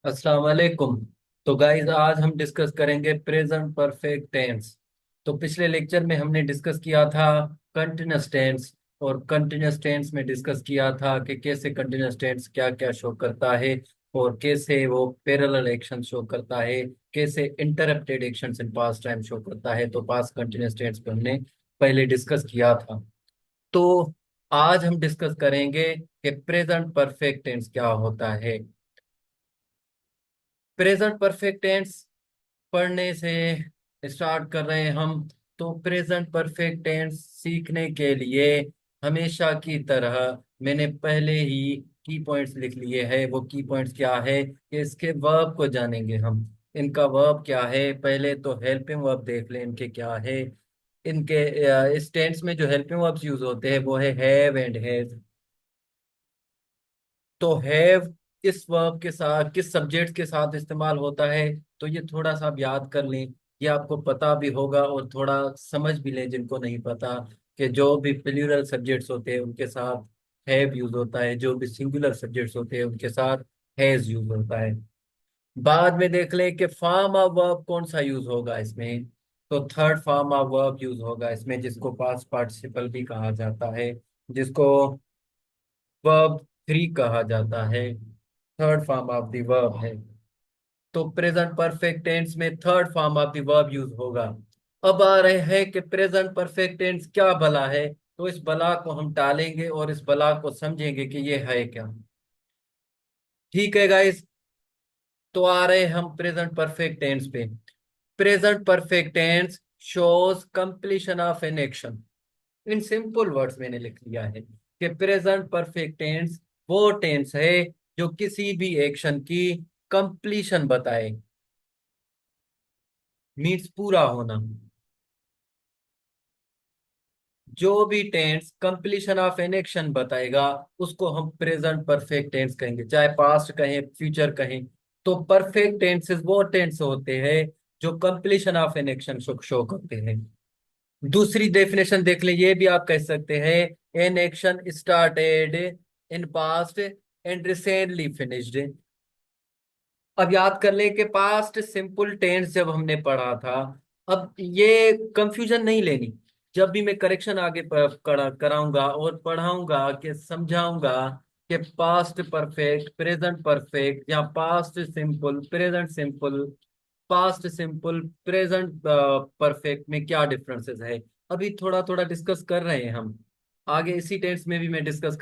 अस्सलाम वालेकुम। तो गाइस आज हम डिस्कस करेंगे प्रेजेंट परफेक्ट टेंस। तो पिछले लेक्चर में हमने डिस्कस किया था कंटिन्यूअस टेंस। और कंटिन्यूअस टेंस में डिस्कस किया था कि कैसे कंटिन्यूअस टेंस क्या क्या शो करता है और कैसे वो पैरेलल एक्शन शो करता है, कैसे interrupted action in past time show करता है। तो पास्ट कंटिन्यूअस टेंस पे हमने पहले डिस्कस किया था। तो आज हम डिस्कस करेंगे कि प्रेजेंट परफेक्ट टेंस क्या होता है। प्रेजेंट परफेक्ट टेंस पढ़ने से स्टार्ट कर रहे हैं हम। तो प्रेजेंट परफेक्ट टेंस सीखने के लिए हमेशा की तरह मैंने पहले ही की पॉइंट्स लिख लिए हैं। वो की पॉइंट्स क्या है कि इसके वर्ब को जानेंगे हम। इनका वर्ब क्या है, पहले तो हेल्पिंग वर्ब देख लें इनके क्या है। इनके इस टेंस में जो हेल्पिंग वर्ब्स यूज होते हैं वो है हैव एंड हैज। तो हैव किस वर्ब के साथ, किस सब्जेक्ट के साथ इस्तेमाल होता है, तो ये थोड़ा सा आप याद कर लें। ये आपको पता भी होगा और थोड़ा समझ भी लें जिनको नहीं पता, कि जो भी प्लूरल सब्जेक्ट्स होते हैं उनके साथ हैव यूज होता है, जो भी सिंगुलर सब्जेक्ट्स होते हैं उनके साथ हैज यूज होता है। बाद में देख लें कि फॉर्म ऑफ वर्ब कौन सा यूज होगा इसमें। तो third form of verb use होगा इसमें, जिसको पास्ट पार्टिसिपल भी कहा जाता है, जिसको वर्ब थ्री कहा जाता है। Third form of the verb है। तो प्रेजेंट परफेक्ट टेंस में third form of the verb use होगा। अब आ रहे हैं कि प्रेजेंट परफेक्ट टेंस क्या भला है। तो इस बला को हम टालेंगे और इस बला को समझेंगे कि ये है क्या। ठीक है गाइस। तो आ रहे हैं हम प्रेजेंट परफेक्ट टेंस पे। Present perfect tense shows completion of an action. In simple words मैंने लिख लिया है कि प्रेजेंट परफेक्ट टेंस वो टेंस है जो किसी भी एक्शन की कंप्लीशन बताए। मीन्स पूरा होना। जो भी tense completion of an action बताएगा उसको हम प्रेजेंट परफेक्ट टेंस कहेंगे, चाहे पास्ट कहें फ्यूचर कहें। तो परफेक्ट टेंसेस वो टेंस होते हैं जो completion of an action show करते हैं। दूसरी डेफिनेशन देख ले, ये भी आप कह सकते हैं an action started in past and recently finished. अब याद कर लें कि पास्ट सिंपल टेंस जब हमने पढ़ा था, अब ये कंफ्यूजन नहीं लेनी। जब भी मैं करेक्शन आगे कराऊंगा और पढ़ाऊंगा कि समझाऊंगा कि पास्ट परफेक्ट, प्रेजेंट परफेक्ट या past simple, present simple, past simple, present perfect में क्या डिफरेंसेस है, अभी थोड़ा थोड़ा डिस्कस कर रहे हैं हम। आगे इसी टेंस में भी मैं डिस्कस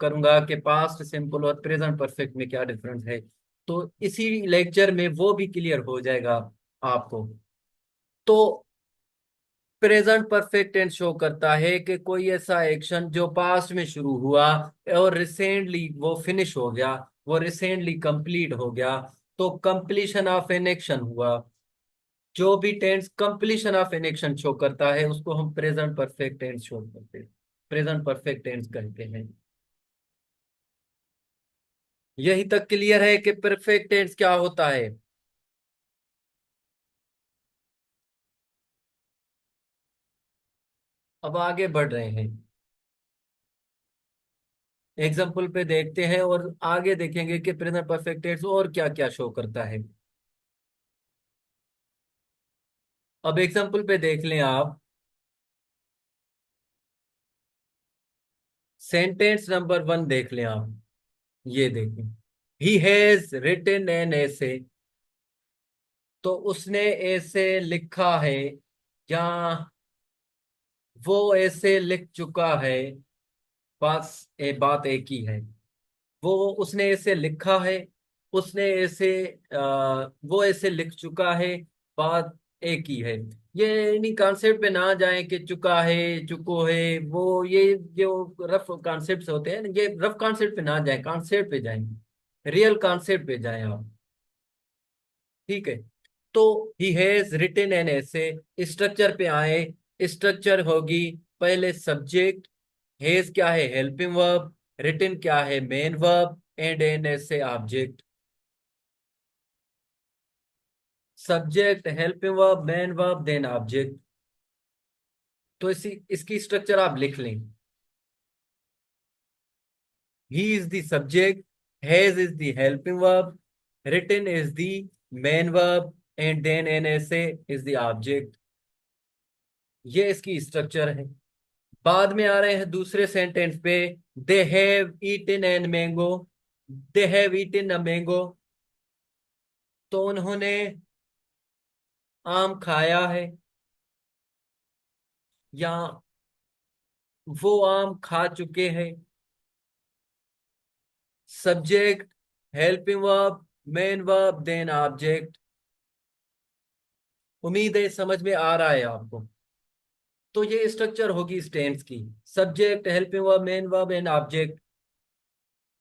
करूंगा कि पास्ट सिंपल और प्रेजेंट परफेक्ट में क्या डिफरेंस है। तो इसी लेक्चर में वो भी क्लियर हो जाएगा आपको। तो प्रेजेंट परफेक्ट टेंस शो करता है कि कोई ऐसा एक्शन जो पास्ट में शुरू हुआ और रिसेंटली वो फिनिश हो गया, वो रिसेंटली कंप्लीट हो गया। तो कंप्लीशन ऑफ एन एक्शन हुआ। जो भी tense completion of an action show करता है उसको हम प्रेजेंट परफेक्ट टेंस शो करते हैं, प्रेजेंट परफेक्ट टेंस कहते हैं। यही तक क्लियर है कि परफेक्ट टेंस क्या होता है। अब आगे बढ़ रहे हैं, एग्जाम्पल पे देखते हैं और आगे देखेंगे कि प्रेजेंट परफेक्ट टेंस और क्या क्या शो करता है। अब एग्जाम्पल पे देख लें आप। सेंटेंस नंबर वन देख लें आप। ये देखें, he has written an essay. तो उसने ऐसे लिखा है, या वो ऐसे लिख चुका है। बात एक ही है। वो उसने ऐसे लिखा है, उसने ऐसे वो ऐसे लिख चुका है। बात एक ही है। ये इन्हीं कॉन्सेप्ट पे ना जाएं कि चुका है, चुको है, वो ये जो रफ कॉन्सेप्ट्स होते हैं ना, ये रफ कॉन्सेप्ट पे ना जाएं, कॉन्सेप्ट पे जाएं, रियल कॉन्सेप्ट पे जाएं आप। ठीक है। तो ही हैज रिटन एन ऐसे, स्ट्रक्चर पे आए। स्ट्रक्चर होगी पहले सब्जेक्ट, हैज क्या है हेल्पिंग वर्ब, रिटन क्या है मेन वर्ब, एंड एन ऐसे object. Subject, helping verb, main verb, then object. तो इसी इसकी स्ट्रक्चर आप लिख लें। He is the subject, has is the helping verb, written is the main verb and then NSA is the object। ये इसकी structure है। बाद में आ रहे हैं दूसरे सेंटेंस पे। They have eaten an mango. They have eaten a mango, तो उन्होंने आम खाया है, या वो आम खा चुके हैं। Subject, helping verb, main verb, then object. उम्मीद है समझ में आ रहा है आपको। तो ये स्ट्रक्चर होगी इस टेंस की। Subject, helping verb, main verb and object.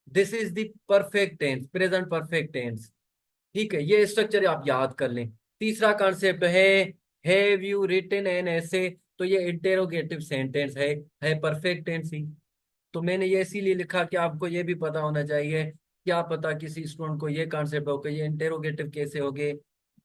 This is the perfect tense, present perfect tense. ठीक है, ये स्ट्रक्चर आप याद कर लें। तीसरा concept have you written an essay. तो ये इंटेरोगेटिव सेंटेंस है परफेक्ट टेंस ही। तो मैंने ये इसीलिए लिखा कि आपको ये भी पता होना चाहिए। क्या पता किसी स्टूडेंट को ये कॉन्सेप्ट हो कि ये इंटेरोगेटिव कैसे होगे,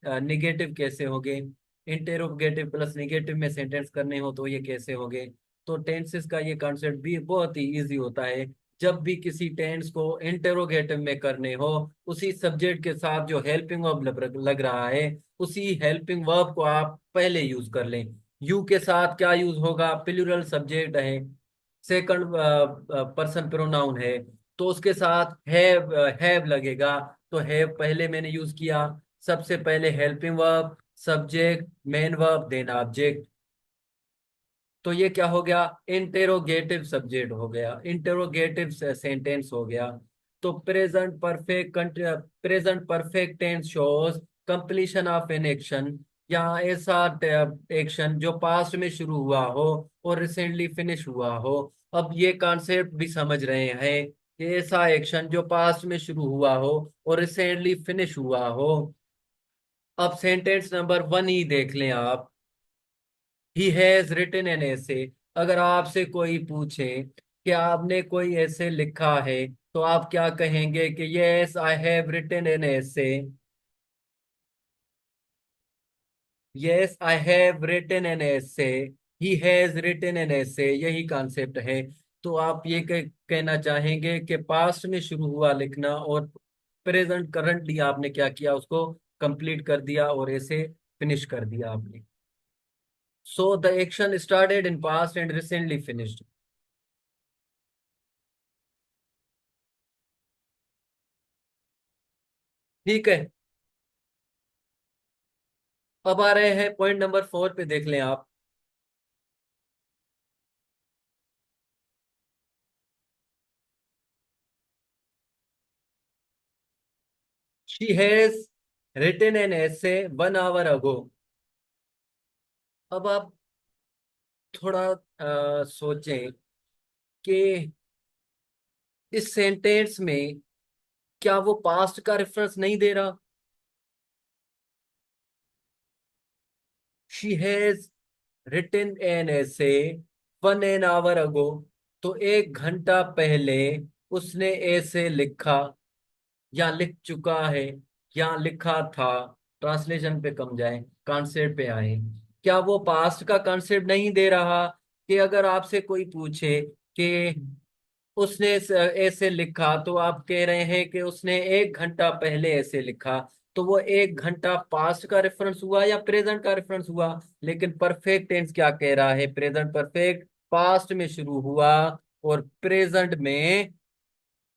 निगेटिव कैसे होगे। इंटेरोगेटिव प्लस निगेटिव में सेंटेंस करने हो तो ये कैसे होगे। तो टेंसेस का ये कॉन्सेप्ट भी बहुत ही इजी होता है। जब भी किसी टेंस को इंटेरोगेटिव में करने हो, उसी सब्जेक्ट के साथ जो हेल्पिंग वर्ब लग रहा है, उसी हेल्पिंग वर्ब को आप पहले यूज कर लें। यू के साथ क्या यूज होगा, प्लूरल सब्जेक्ट है, सेकंड पर्सन प्रोनाउन है, तो उसके साथ हैव लगेगा। तो हैव पहले मैंने यूज किया। सबसे पहले helping verb, subject, main verb, then object. तो ये क्या हो गया, इंटेरोगेटिव सब्जेक्ट हो गया, इंटेरोगेटिव सेंटेंस हो गया। तो present perfect tense shows completion of an action, या ऐसा एक्शन जो पास्ट में शुरू हुआ हो और रिसेंटली फिनिश हुआ हो। अब ये कॉन्सेप्ट भी समझ रहे हैं कि ऐसा एक्शन जो पास्ट में शुरू हुआ हो और रिसेंटली फिनिश हुआ हो। अब सेंटेंस नंबर 1 ही देख लें आप। ही हैज रिटन एन ऐसे। अगर आपसे कोई पूछे कि आपने कोई ऐसे लिखा है, तो आप क्या कहेंगे कि yes I have written an essay. Yes I have written an essay, he has written an ऐसे, यही कॉन्सेप्ट है। तो आप ये कहना चाहेंगे कि पास्ट में शुरू हुआ लिखना और प्रेजेंट करंटली आपने क्या किया, उसको कंप्लीट कर दिया और ऐसे फिनिश कर दिया आपने। So the action started in past and recently finished. ठीक है। अब आ रहे हैं पॉइंट नंबर 4 पे, देख लें आप। She has written an essay 1 hour ago। अब आप थोड़ा सोचें कि इस सेंटेंस में क्या वो पास्ट का रेफरेंस नहीं दे रहा। She has written an essay 1 hour ago, तो 1 घंटा पहले उसने ऐसे लिखा, या लिख चुका है, या लिखा था। ट्रांसलेशन पे कम जाए, कॉन्सेप्ट पे आए। क्या वो पास्ट का कॉन्सेप्ट नहीं दे रहा कि अगर आपसे कोई पूछे कि उसने ऐसे लिखा, तो आप कह रहे हैं कि उसने 1 घंटा पहले ऐसे लिखा। तो वो 1 घंटा पास्ट का रेफरेंस हुआ या प्रेजेंट का रेफरेंस हुआ। लेकिन परफेक्ट टेंस क्या कह रहा है, प्रेजेंट परफेक्ट पास्ट में शुरू हुआ और प्रेजेंट में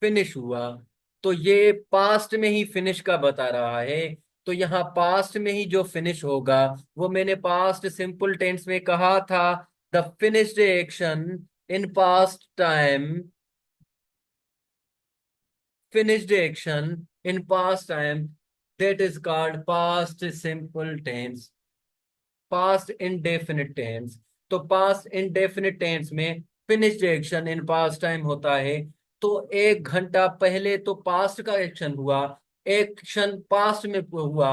फिनिश हुआ। तो ये पास्ट में ही फिनिश का बता रहा है। तो यहाँ पास्ट में ही जो फिनिश होगा, वो मैंने पास्ट सिंपल टेंस में कहा था। The finished action in past time, finished action in past time, that is called past simple tense, past indefinite tense। तो past indefinite tense में finished action in past time होता है। तो 1 घंटा पहले तो पास्ट का एक्शन हुआ, एक्शन पास्ट में हुआ।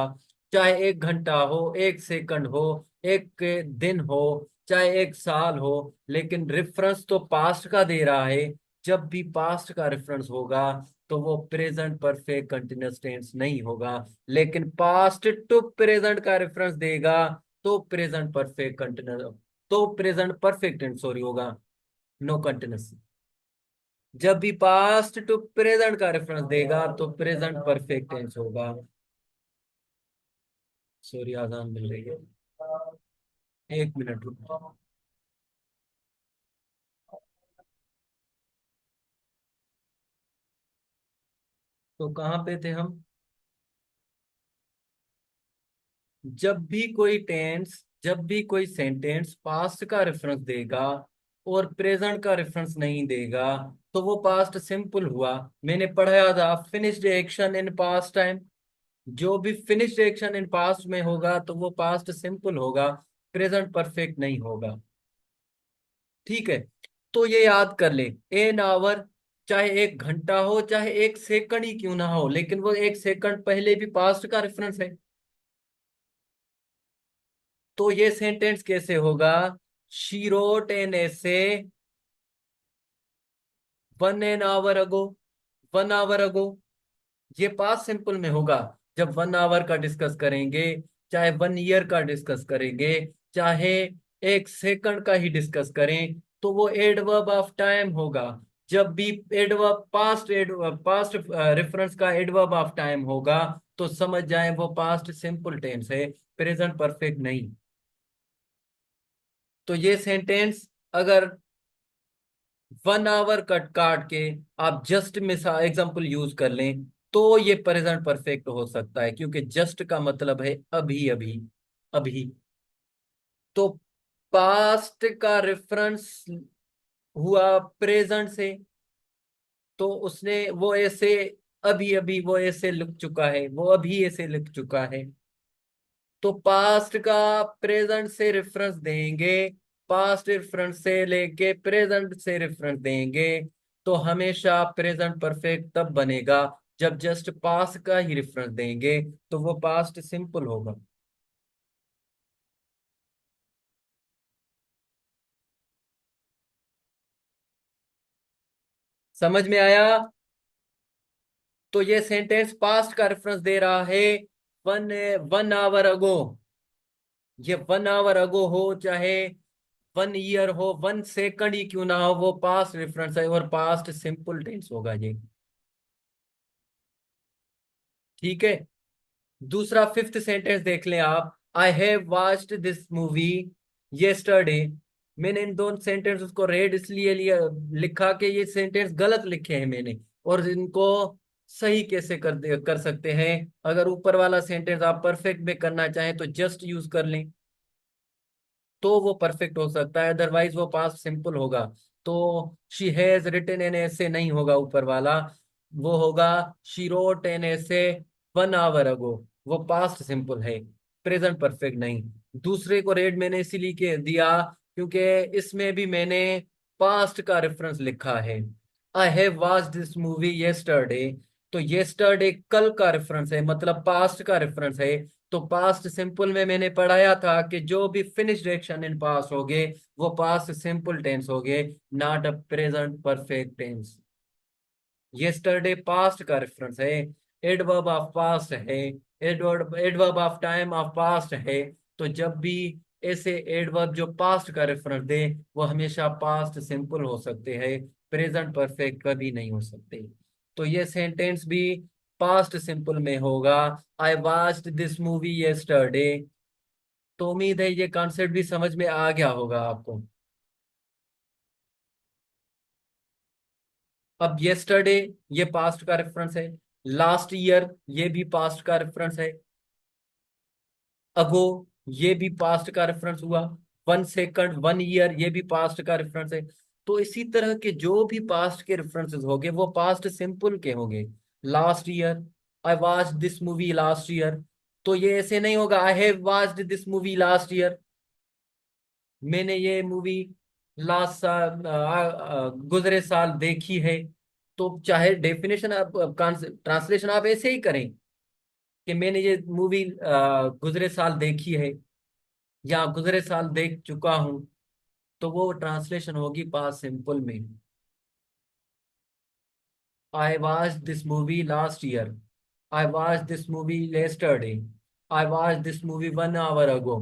चाहे 1 घंटा हो, 1 सेकंड हो, 1 दिन हो, चाहे 1 साल हो, लेकिन रेफरेंस तो पास्ट का दे रहा है। जब भी पास्ट का रेफरेंस होगा, तो वो प्रेजेंट परफेक्ट कंटिन्यूअस टेंस नहीं होगा। लेकिन पास्ट टू प्रेजेंट का रेफरेंस देगा, तो प्रेजेंट परफेक्ट कंटिन्यूअस, तो प्रेजेंट परफेक्ट टेंस सॉरी होगा, नो कंटिन्यूअस। जब भी पास्ट टू प्रेजेंट का रेफरेंस देगा तो प्रेजेंट परफेक्ट टेंस होगा। सॉरी, आजान मिल रही है, 1 मिनट रुको। तो कहाँ पे थे हम? जब भी कोई सेंटेंस पास्ट का रेफरेंस देगा और प्रेजेंट का रेफरेंस नहीं देगा तो वो पास्ट सिंपल हुआ। मैंने पढ़ाया था finished action in past time. जो भी फिनिश्ड एक्शन इन पास्ट में होगा तो वो पास्ट सिंपल होगा, प्रेजेंट परफेक्ट नहीं होगा। ठीक है, तो ये याद कर ले। एन आवर, चाहे 1 घंटा हो चाहे 1 सेकंड ही क्यों ना हो, लेकिन वो 1 सेकंड पहले भी पास्ट का रेफरेंस है। तो ये सेंटेंस कैसे होगा? She wrote an essay 1 an hour ago. 1 hour अगो, ये पास्ट सिंपल में होगा। जब 1 hour का डिस्कस करेंगे, चाहे 1 year का डिस्कस करेंगे, चाहे 1 सेकंड का ही डिस्कस करें, तो वो एडवर्ब ऑफ टाइम होगा। जब भी एडवर्ब पास्ट रेफरेंस का एडवर्ब ऑफ टाइम होगा तो समझ जाए वो पास्ट सिंपल टेंस है, प्रेजेंट परफेक्ट नहीं। तो ये सेंटेंस अगर 1 hour कट काट के आप जस्ट मिसाल एग्जांपल यूज कर लें तो ये प्रेजेंट परफेक्ट हो सकता है, क्योंकि जस्ट का मतलब है अभी अभी, अभी। तो पास्ट का रेफरेंस हुआ प्रेजेंट से, तो उसने वो ऐसे अभी अभी वो ऐसे लिख चुका है, वो अभी ऐसे लिख चुका है। तो पास्ट का प्रेजेंट से रेफरेंस देंगे, पास्ट रेफरेंस से लेके प्रेजेंट से रेफरेंस देंगे, तो हमेशा प्रेजेंट परफेक्ट तब बनेगा जब जस्ट पास्ट का ही रेफरेंस देंगे, तो वो पास्ट सिंपल होगा। समझ में आया? तो ये सेंटेंस पास्ट का रेफरेंस दे रहा है। वन 1 hour अगो, ये 1 hour अगो हो चाहे 1 year हो, 1 सेकंड ही क्यों ना हो, वो पास्ट रेफरेंस है और पास्ट सिंपल टेंस होगा ये। ठीक है, दूसरा फिफ्थ सेंटेंस देख लें आप। I have watched this movie yesterday. मैंने इन दोनों सेंटेंस को रेड इसलिए लिया, लिखा कि ये सेंटेंस गलत लिखे हैं मैंने, और इनको सही कैसे कर सकते हैं। अगर ऊपर वाला सेंटेंस आप परफेक्ट में करना चाहें तो जस्ट यूज कर लें, तो वो परफेक्ट हो सकता है, अदरवाइज वो पास्ट सिंपल होगा। तो शी हैज रिटन एन ऐसे नहीं होगा ऊपर वाला, वो होगा शी रोट एन ऐसे 1 hour अगो। वो पास्ट सिंपल है, प्रेजेंट परफेक्ट नहीं। दूसरे को रेड मैंने इसीलिए के दिया क्योंकि इसमें भी मैंने पास्ट का रेफरेंस लिखा है। I have watched this movie yesterday, तो येस्टरडे कल का रेफरेंस है, मतलब पास्ट का रेफरेंस है। तो पास्ट सिंपल में मैंने पढ़ाया था कि जो भी फिनिश्ड एक्शन इन पास्ट हो गए वो पास्ट सिंपल टेंस हो गए, not a present perfect tense. Yesterday past का रेफरेंस है, एडवर्ब ऑफ पास्ट है, adverb of time of past है। तो जब भी ऐसे एडवर्ब जो पास्ट का रेफरेंस दे वो हमेशा पास्ट सिंपल हो सकते हैं, प्रेजेंट परफेक्ट कभी नहीं हो सकते। तो ये सेंटेंस भी पास्ट सिंपल में होगा। I watched this movie yesterday. तो उम्मीद है ये कॉन्सेप्ट भी समझ में आ गया होगा आपको। अब येस्टरडे ये पास्ट का रेफरेंस है, लास्ट ईयर ये भी पास्ट का रेफरेंस है, अगो ये भी पास्ट का रेफरेंस हुआ, 1 सेकंड 1 year ये भी पास्ट का रेफरेंस है। तो इसी तरह के जो भी पास्ट के रेफरेंसेस होंगे वो पास्ट सिंपल के होंगे। Last year, I watch this movie last year, तो ये ऐसे नहीं होगा I have watched this movie last year, मैंने ये मूवी लास्ट साल गुजरे साल देखी है। तो चाहे डेफिनेशन आप ट्रांसलेशन आप ऐसे ही करें कि मैंने ये मूवी गुजरे साल देखी है या गुजरे साल देख चुका हूं, तो वो ट्रांसलेशन होगी पास्ट सिंपल में। I watch this movie last year, I watch this movie yesterday, I watch this movie 1 hour अगो।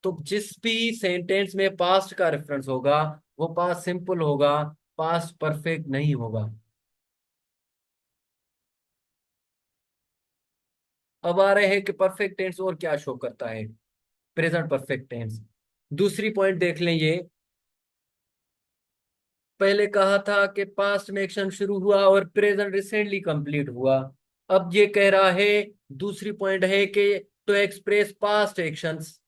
तो जिस भी सेंटेंस में पास्ट का रेफरेंस होगा वो पास्ट सिंपल होगा, पास्ट परफेक्ट नहीं होगा। अब आ रहे हैं कि परफेक्ट टेंस और क्या शो करता है। प्रेजेंट परफेक्ट टेंस, दूसरी पॉइंट देख लें ये। पहले कहा था कि पास्ट में एक्शन शुरू हुआ और प्रेजेंट रिसेंटली कंप्लीट हुआ। अब ये कह रहा है, दूसरी पॉइंट है कि to express past actions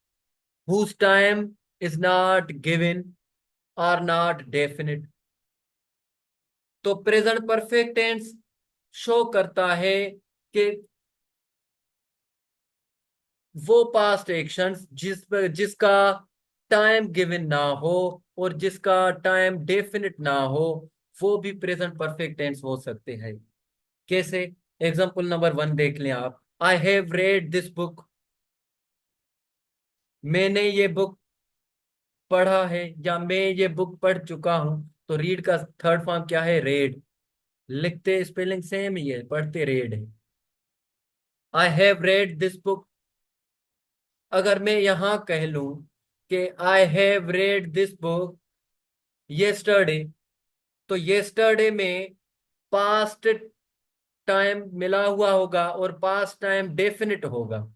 whose time is not given or not definite। तो प्रेजेंट परफेक्ट टेंस शो करता है कि वो पास्ट एक्शंस जिसका टाइम गिवन ना हो और जिसका टाइम डेफिनिट ना हो, वो भी प्रेजेंट परफेक्ट टेंस हो सकते हैं। कैसे? एग्जाम्पल नंबर 1 देख लें आप। I have read this book. मैंने ये बुक पढ़ा है या मैं ये बुक पढ़ चुका हूं। तो रीड का थर्ड फॉर्म क्या है? रेड। लिखते स्पेलिंग सेम ही है, पढ़ते रेड है। I have read this book. अगर मैं यहां कह लूं कि I have read this book yesterday, तो येस्टरडे में पास्ट टाइम मिला हुआ होगा और पास्ट टाइम डेफिनिट होगा।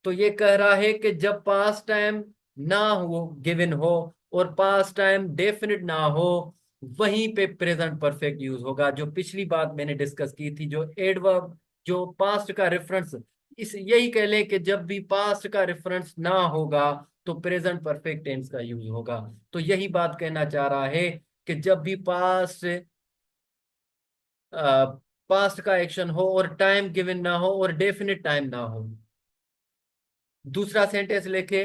तो ये कह रहा है कि जब पास्ट टाइम ना हो, गिवन हो, और पास्ट टाइम डेफिनिट ना हो, वहीं पे प्रेजेंट परफेक्ट यूज होगा। जो पिछली बात मैंने डिस्कस की थी, जो एडवर्ब, जो पास्ट का रेफरेंस, इस यही कह लें कि जब भी पास्ट का रेफरेंस ना होगा तो प्रेजेंट परफेक्ट टेंस का यूज होगा। तो यही बात कहना चाह रहा है कि जब भी पास्ट का एक्शन हो और टाइम गिवन ना हो और डेफिनिट टाइम ना हो। दूसरा सेंटेंस लेके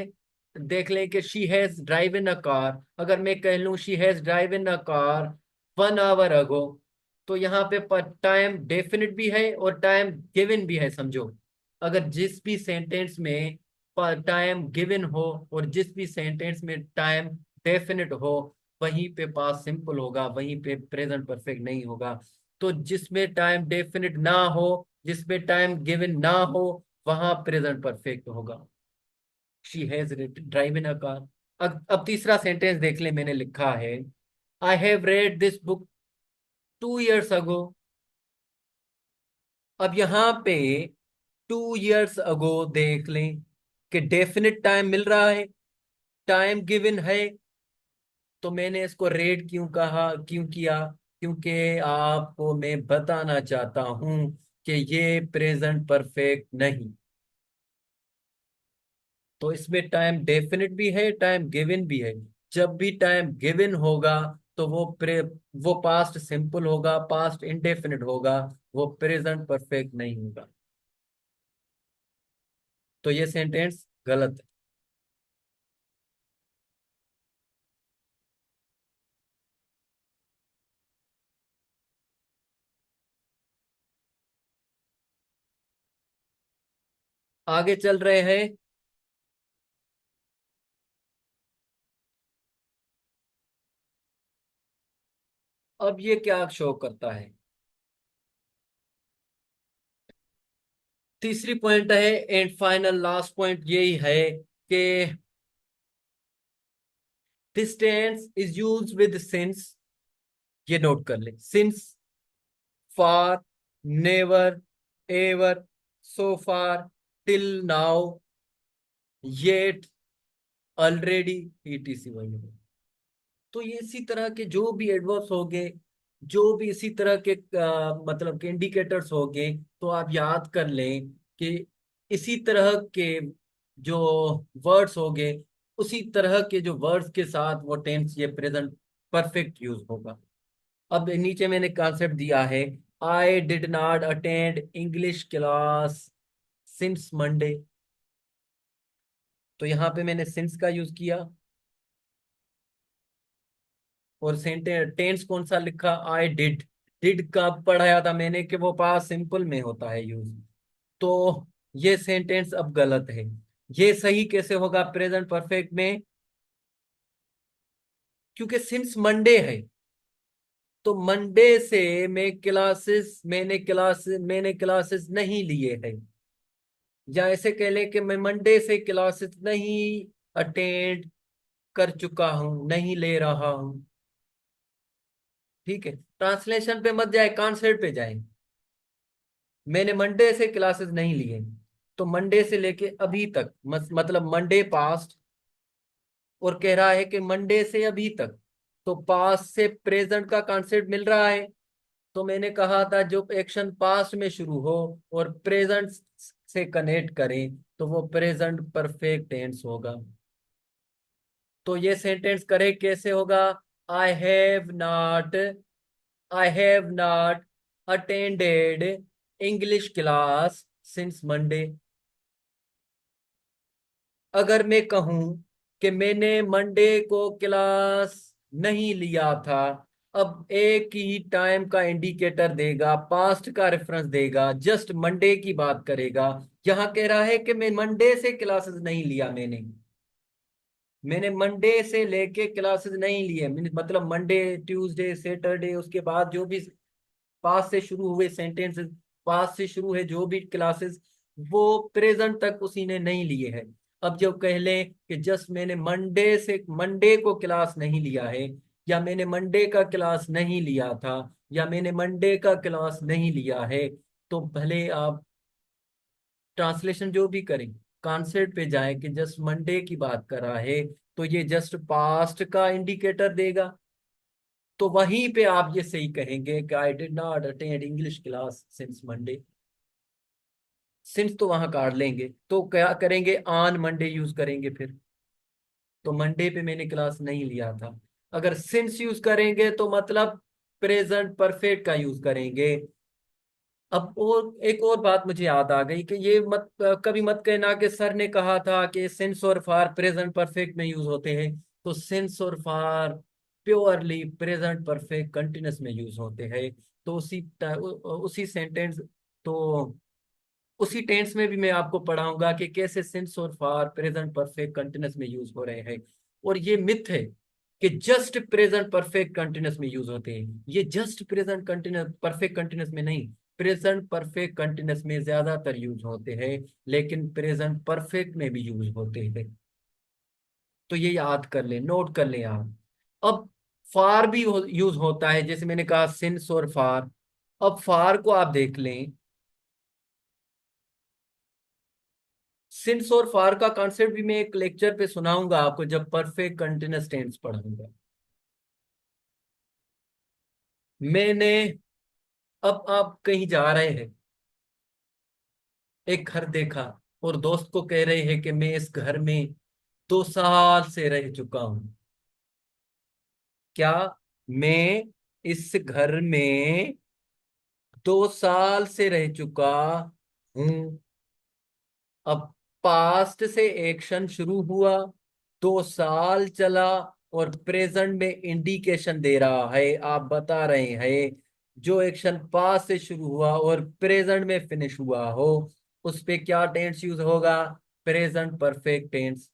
देख लें कि she has drive in a car. अगर मैं कह लूं she has drive in a car 1 hour ago, तो यहाँ पे टाइम डेफिनिट भी है और टाइम गिवन भी है, समझो। अगर जिस भी सेंटेंस में टाइम गिवन हो और जिस भी सेंटेंस में टाइम डेफिनिट हो, वहीं पे पास्ट सिंपल होगा, वहीं पे प्रेजेंट परफेक्ट नहीं होगा। तो जिसमें टाइम डेफिनिट ना हो, जिसमें टाइम गिवन ना हो, वहां प्रेजेंट परफेक्ट होगा। She has drive in a car. अब तीसरा सेंटेंस देख ले, मैंने लिखा है I have read this book 2 years अगो। अब यहाँ पे 2 years अगो देख लें कि डेफिनिट टाइम मिल रहा है, टाइम गिवन है। तो मैंने इसको रेड क्यों कहा, क्यों किया? क्योंकि आपको मैं बताना चाहता हूं कि ये प्रेजेंट परफेक्ट नहीं। तो इसमें टाइम डेफिनिट भी है, टाइम गिवन भी है। जब भी टाइम गिवन होगा तो वो पास्ट सिंपल होगा, पास्ट इंडेफिनिट होगा, वो प्रेजेंट परफेक्ट नहीं होगा। तो ये सेंटेंस गलत है। आगे चल रहे हैं। अब ये क्या शो करता है? तीसरी पॉइंट है एंड फाइनल लास्ट पॉइंट यही है कि this tense is use with since. ये नोट कर ले, since, far, never, ever, so far, till now, yet, already, ETC वगैरह। तो ये इसी तरह के जो भी एडवर्ब्स हो गए, जो भी इसी तरह के मतलब के इंडिकेटर्स हो गए, तो आप याद कर लें कि इसी तरह के जो वर्ड्स हो गए, उसी तरह के जो वर्ड्स के साथ वो टेंस ये प्रेजेंट परफेक्ट यूज होगा। अब नीचे मैंने कॉन्सेप्ट दिया है, आई did not attend English class since Monday. तो यहाँ पे मैंने सिंस का यूज किया और टेंस कौन सा लिखा? I did. डिड कब पढ़ाया था मैंने कि वो पास सिंपल में होता है यूज। तो ये सेंटेंस अब गलत है। ये सही कैसे होगा प्रेजेंट परफेक्ट में? क्योंकि सिंस मंडे है, तो मंडे से मैंने क्लासेस नहीं लिए हैं। या ऐसे कह ले कि मैं मंडे से क्लासेस नहीं अटेंड कर चुका हूं, नहीं ले रहा हूं। ठीक है, ट्रांसलेशन पे मत जाए, कॉन्सेप्ट पे जाए। मैंने मंडे से क्लासेस नहीं लिए, तो मंडे से लेके अभी तक मतलब मंडे पास्ट, और कह रहा है कि मंडे से अभी तक, तो पास्ट से प्रेजेंट का कॉन्सेप्ट मिल रहा है। तो मैंने कहा था जो एक्शन पास्ट में शुरू हो और प्रेजेंट से कनेक्ट करें तो वो प्रेजेंट परफेक्ट टेंस होगा। तो ये सेंटेंस करेक्ट कैसे होगा? I have not I have not attended English class since Monday. अगर मैं कहूं कि मैंने मंडे को क्लास नहीं लिया था, अब एक ही टाइम का इंडिकेटर देगा, पास्ट का रेफरेंस देगा, जस्ट मंडे की बात करेगा। यहां कह रहा है कि मैं मंडे से क्लासेस नहीं लिया, मैंने मंडे से लेके क्लासेस नहीं लिए, मतलब मंडे, ट्यूसडे, सैटरडे, उसके बाद जो भी पास से शुरू हुए सेंटेंसेस, पास से शुरू है जो भी क्लासेस, वो प्रेजेंट तक उसी ने नहीं लिए हैं। अब जो कह लें कि जस्ट मैंने मंडे से मंडे को क्लास नहीं लिया है, या मैंने मंडे का क्लास नहीं लिया था, या मैंने मंडे का क्लास नहीं लिया है, तो भले आप ट्रांसलेशन जो भी करें, कॉन्सेप्ट पे जाए कि जस्ट मंडे की बात कर रहा है, तो ये जस्ट पास्ट का इंडिकेटर देगा। तो वहीं पे आप ये सही कहेंगे कि I did not attend English class since Monday. Since तो वहां काट लेंगे, तो क्या करेंगे, ऑन मंडे यूज करेंगे फिर। तो मंडे पे मैंने क्लास नहीं लिया था। अगर सिंस यूज करेंगे तो मतलब प्रेजेंट परफेक्ट का यूज करेंगे। अब और एक और बात मुझे याद आ गई कि ये मत कभी मत कहना कि सर ने कहा था कि सिंस और फार प्रेजेंट परफेक्ट में यूज होते हैं। तो सिंस और फार प्योरली प्रेजेंट परफेक्ट कंटिन्यूस में यूज होते हैं। तो उसी सेंटेंस, तो उसी टेंस में भी मैं आपको पढ़ाऊंगा कि कैसे सिंस और फार प्रेजेंट परफेक्ट कंटिन्यूस में यूज हो रहे हैं। और ये मिथ है कि जस्ट प्रेजेंट परफेक्ट कंटिन्यूस में यूज होते हैं। ये just present continuous perfect continuous में नहीं, प्रेजेंट परफेक्ट कंटिन्यूस में ज्यादातर यूज होते हैं, लेकिन प्रेजेंट परफेक्ट में भी यूज होते हैं। तो ये याद कर लें, नोट कर लें आप। अब फार भी यूज होता है, जैसे मैंने कहा सिंस और फार। अब फार को आप देख लें, सिंस और फार का कॉन्सेप्ट भी मैं एक लेक्चर पे सुनाऊंगा आपको, जब परफेक्ट कंटिन्यूस टेंस पढ़ाऊंगा। मैंने, अब आप कहीं जा रहे हैं, एक घर देखा, और दोस्त को कह रहे हैं कि मैं इस घर में 2 साल से रह चुका हूं। क्या? मैं इस घर में 2 साल से रह चुका हूं। अब पास्ट से एक्शन शुरू हुआ, 2 साल चला, और प्रेजेंट में इंडिकेशन दे रहा है, आप बता रहे हैं जो एक्शन पास्ट से शुरू हुआ और प्रेजेंट में फिनिश हुआ हो, उस पे क्या टेंस यूज होगा? Present perfect tense.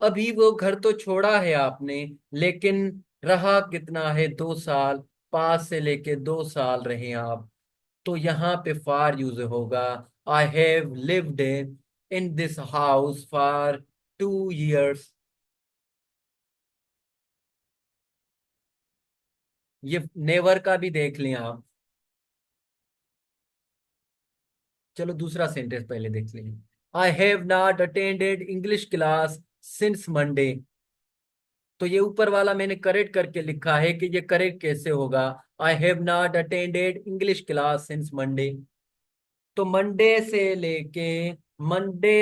अभी वो घर तो छोड़ा है आपने, लेकिन रहा कितना है? 2 साल। पास से लेके 2 साल रहे आप, तो यहाँ पे फार यूज होगा। I have lived in this house for 2 years। ये नेवर का भी देख लें आप। चलो दूसरा सेंटेंस पहले देख लें। I have not attended English class since Monday. तो ये ऊपर वाला मैंने करेक्ट करके लिखा है कि ये करेक्ट कैसे होगा? I have not attended English class since Monday. तो मंडे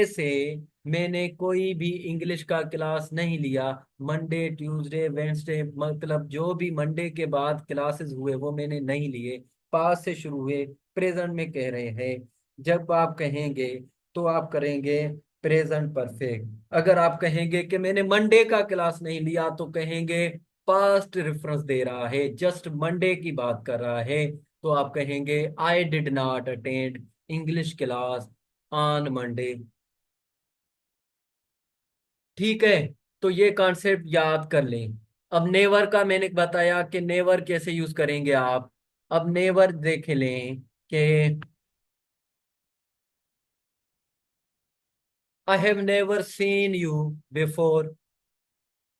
से मैंने कोई भी इंग्लिश का क्लास नहीं लिया। मंडे, ट्यूसडे, वेंसडे, मतलब जो भी मंडे के बाद क्लासेस हुए वो मैंने नहीं लिए। पास से शुरू हुए, प्रेजेंट में कह रहे हैं। जब आप कहेंगे तो आप करेंगे प्रेजेंट परफेक्ट। अगर आप कहेंगे कि मैंने मंडे का क्लास नहीं लिया, तो कहेंगे पास्ट रेफरेंस दे रहा है, जस्ट मंडे की बात कर रहा है, तो आप कहेंगे आई did not attend English class on Monday. ठीक है, तो ये कॉन्सेप्ट याद कर लें। अब नेवर का मैंने बताया कि नेवर कैसे यूज करेंगे आप। अब नेवर देख लें कि I have never seen you before.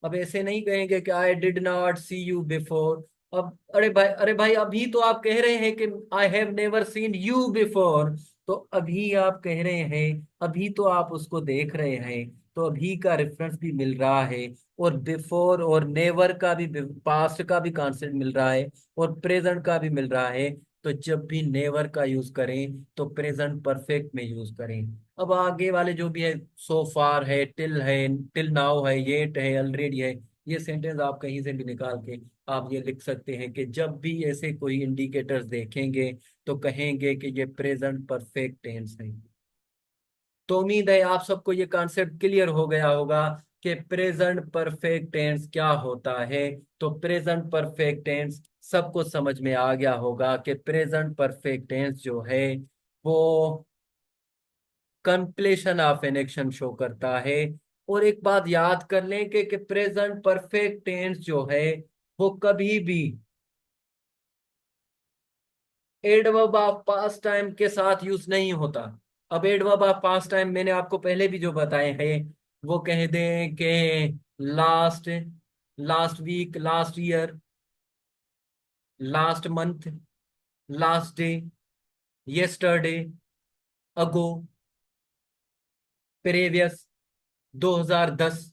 अब ऐसे नहीं कहेंगे कि I did not see you before. अब अरे भाई अभी तो आप कह रहे हैं कि I have never seen you before. तो अभी आप कह रहे हैं, अभी तो आप उसको देख रहे हैं, तो अभी का रेफरेंस भी मिल रहा है, और बिफोर और नेवर का भी, पास्ट का भी कॉन्सेप्ट मिल रहा है, और प्रेजेंट का भी मिल रहा है। तो जब भी नेवर का यूज करें तो प्रेजेंट परफेक्ट में यूज करें। अब आगे वाले जो भी है, सो फार है, टिल नाउ है, येट है, ऑलरेडी है, ये सेंटेंस आप कहीं से भी निकाल के आप ये लिख सकते हैं कि जब भी ऐसे कोई इंडिकेटर्स देखेंगे तो कहेंगे कि ये प्रेजेंट परफेक्ट टेंस है। तो उम्मीद है आप सबको ये कॉन्सेप्ट क्लियर हो गया होगा कि प्रेजेंट परफेक्ट टेंस क्या होता है। तो प्रेजेंट परफेक्ट टेंस सबको समझ में आ गया होगा कि प्रेजेंट परफेक्ट टेंस जो है वो completion of an action show करता है। और एक बात याद कर लें कि प्रेजेंट परफेक्ट टेंस जो है वो कभी भी एडवर्ब ऑफ पास्ट टाइम के साथ यूज नहीं होता। अब एडवर्ब ऑफ पास्ट टाइम मैंने आपको पहले भी जो बताए हैं, वो कह दें कि last, last week, last year, last month, last day, yesterday, ago, previous, 2010,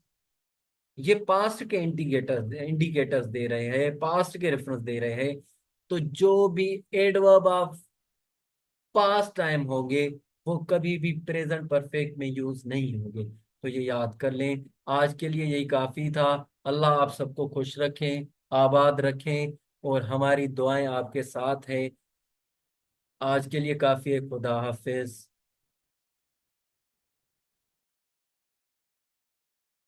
ये पास्ट के इंडिकेटर्स दे रहे हैं, पास्ट के रेफरेंस दे रहे हैं। तो जो भी एडवर्ब ऑफ पास्ट टाइम होंगे वो कभी भी प्रेजेंट परफेक्ट में यूज नहीं होंगे। तो ये याद कर लें। आज के लिए यही काफी था। अल्लाह आप सबको खुश रखें, आबाद रखें, और हमारी दुआएं आपके साथ है। आज के लिए काफी है। खुदा हाफिज।